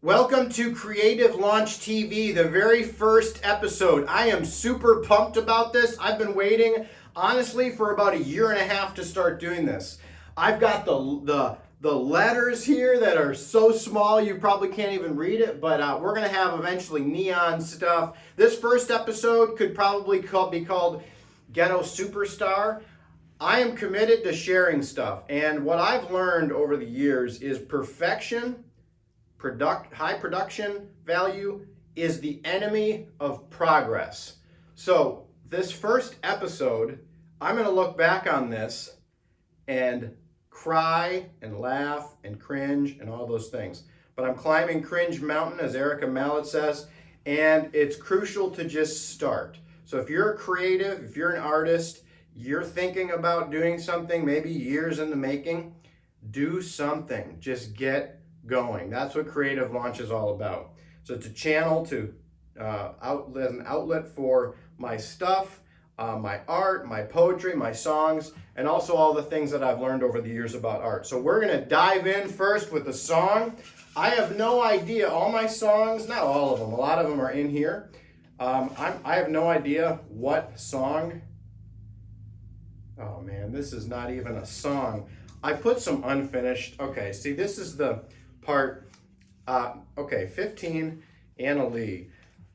Welcome to Creative Launch TV, the very first episode. I am super pumped about this. I've been waiting, honestly, for about a year and a half to start doing this. I've got the letters here that are so small you probably can't even read it, but we're going to have eventually neon stuff. This first episode could probably be called Ghetto Superstar. I am committed to sharing stuff, and what I've learned over the years is perfection, high production value is the enemy of progress. So this first episode, I'm going to look back on this and cry and laugh and cringe and all those things. But I'm climbing Cringe Mountain, as Erica Mallet says, and it's crucial to just start. So if you're a creative, if you're an artist, you're thinking about doing something, maybe years in the making, do something. Just get going. That's what Creative Launch is all about. So it's a channel to an outlet for my stuff, my art, my poetry, my songs, and also all the things that I've learned over the years about art. So we're going to dive in first with a song. I have no idea. All my songs, not all of them, a lot of them are in here. I have no idea what song. Oh man, this is not even a song. I put some unfinished. Okay, see, this is the part. Okay, 15, Anna Lee.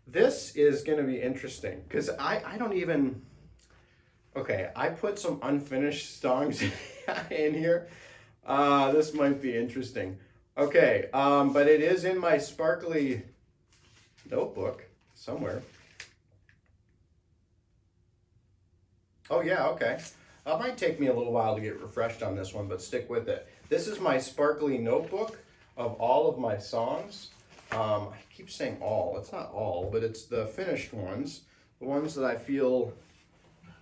This is going to be interesting because I don't even. Okay, I put some unfinished songs in here. This might be interesting. Okay, but it is in my sparkly notebook somewhere. Oh yeah, okay. It might take me a little while to get refreshed on this one, but stick with it. This is my sparkly notebook of all of my songs. I keep saying all. It's not all, but it's the finished ones. The ones that I feel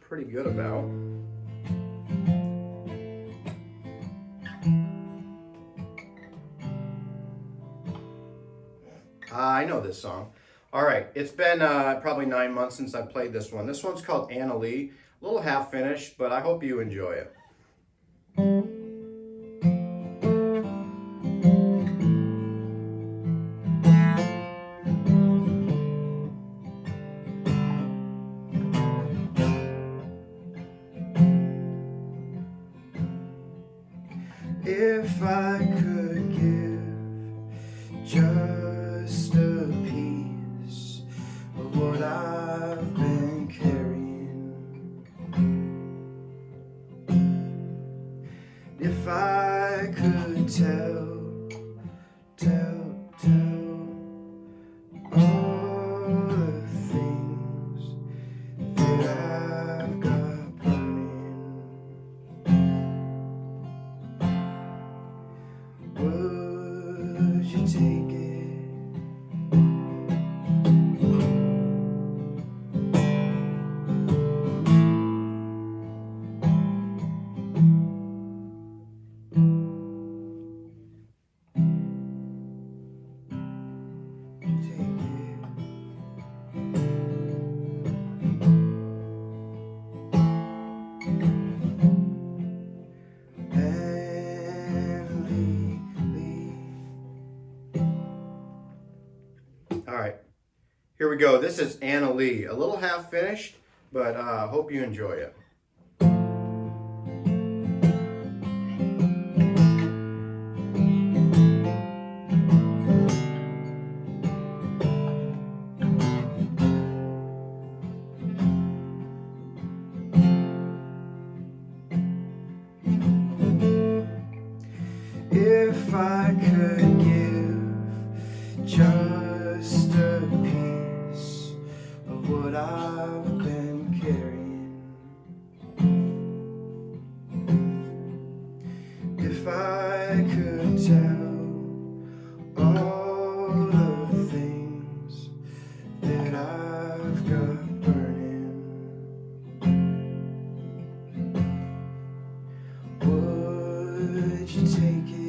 pretty good about. I know this song. All right, it's been probably 9 months since I played this one. This one's called Anna Lee. A little half finished, but I hope you enjoy it. If I could give just a piece of what I've been carrying, if I could tell all the things that I've got burning, would you take it? All right, here we go. This is Anna Lee. A little half finished, but hope you enjoy it. If I could give just a piece of what I've been carrying, if I could tell all the things that I've got burning, would you take it?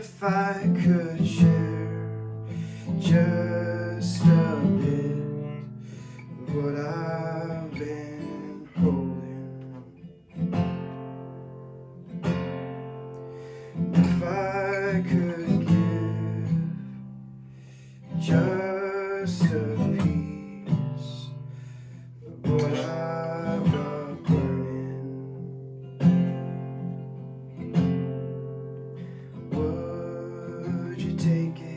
if I could share just a bit of what I've been holding, if I could give just a piece of what I've got burning, would you take it?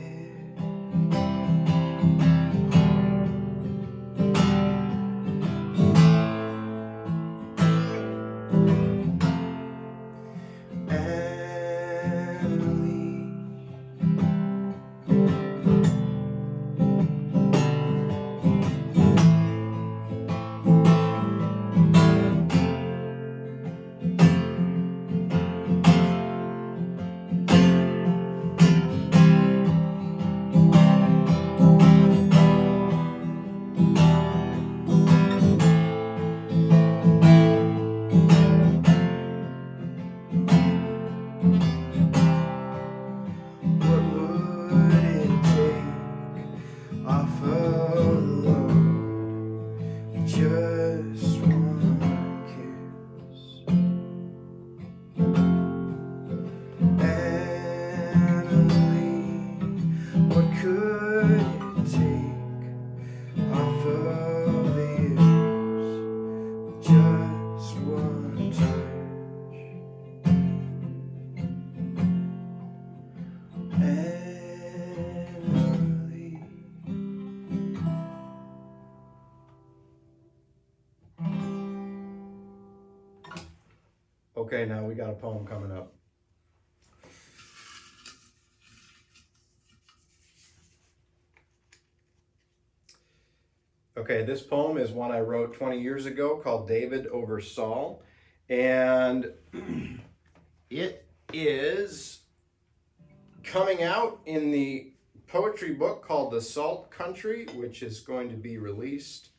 Just one kiss, Annalie, what could it take off of the ears? Just one touch, Annalie. Okay, now we got a poem coming up. Okay, this poem is one I wrote 20 years ago called David over Saul. And it is coming out in the poetry book called The Salt Country, which is going to be released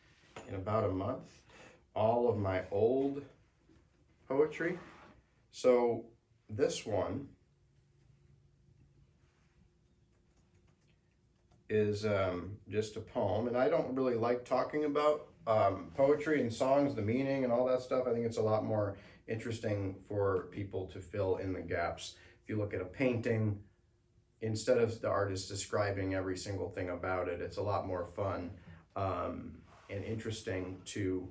in about a month. All of my old poetry. So this one is just a poem, and I don't really like talking about poetry and songs, the meaning and all that stuff. I think it's a lot more interesting for people to fill in the gaps. If you look at a painting, instead of the artist describing every single thing about it, it's a lot more fun and interesting to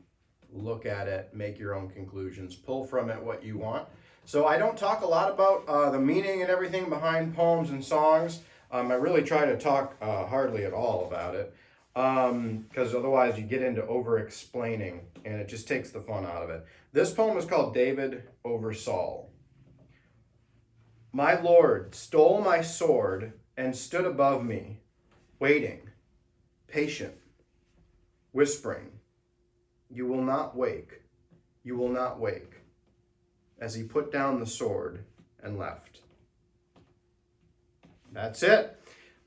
look at it, make your own conclusions, pull from it what you want. So I don't talk a lot about the meaning and everything behind poems and songs. I really try to talk hardly at all about it, because otherwise you get into over-explaining and it just takes the fun out of it. This poem is called David over Saul. My Lord stole my sword and stood above me, waiting, patient, whispering, "You will not wake, you will not wake," as he put down the sword and left. That's it.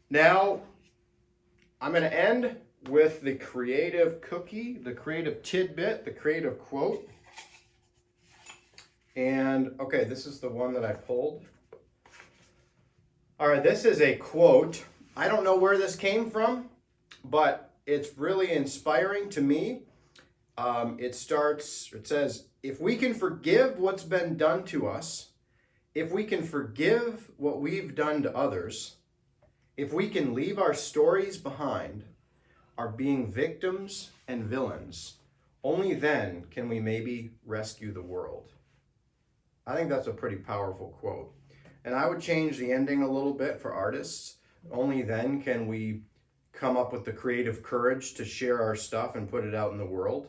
Now, I'm going to end with the creative cookie, the creative tidbit, the creative quote. And, okay, this is the one that I pulled. All right, this is a quote. I don't know where this came from, but it's really inspiring to me. It says, if we can forgive what's been done to us, if we can forgive what we've done to others, if we can leave our stories behind, our being victims and villains, only then can we maybe rescue the world. I think that's a pretty powerful quote. And I would change the ending a little bit for artists. Only then can we come up with the creative courage to share our stuff and put it out in the world.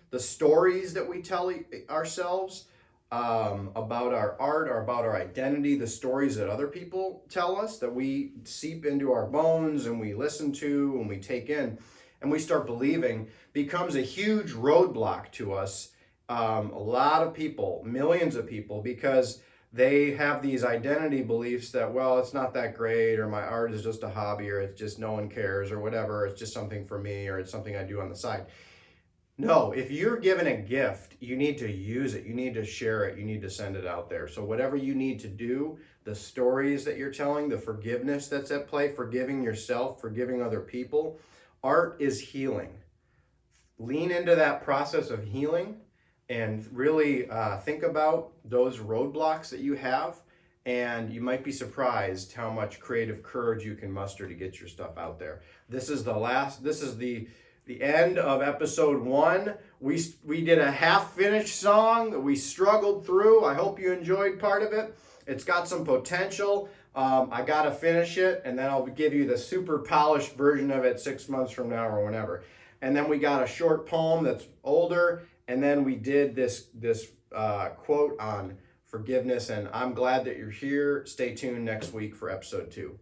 The stories that we tell ourselves about our art or about our identity, the stories that other people tell us that we seep into our bones and we listen to and we take in and we start believing, becomes a huge roadblock to us. A lot of people, millions of people, because they have these identity beliefs that, well, it's not that great, or my art is just a hobby, or it's just no one cares, or whatever, it's just something for me, or it's something I do on the side. No, if you're given a gift, you need to use it. You need to share it. You need to send it out there. So whatever you need to do, the stories that you're telling, the forgiveness that's at play, forgiving yourself, forgiving other people, art is healing. Lean into that process of healing and really think about those roadblocks that you have. And you might be surprised how much creative courage you can muster to get your stuff out there. This is the end of episode 1. We did a half-finished song that we struggled through. I hope you enjoyed part of it. It's got some potential. I got to finish it, and then I'll give you the super polished version of it 6 months from now or whenever. And then we got a short poem that's older, and then we did this quote on forgiveness, and I'm glad that you're here. Stay tuned next week for episode 2.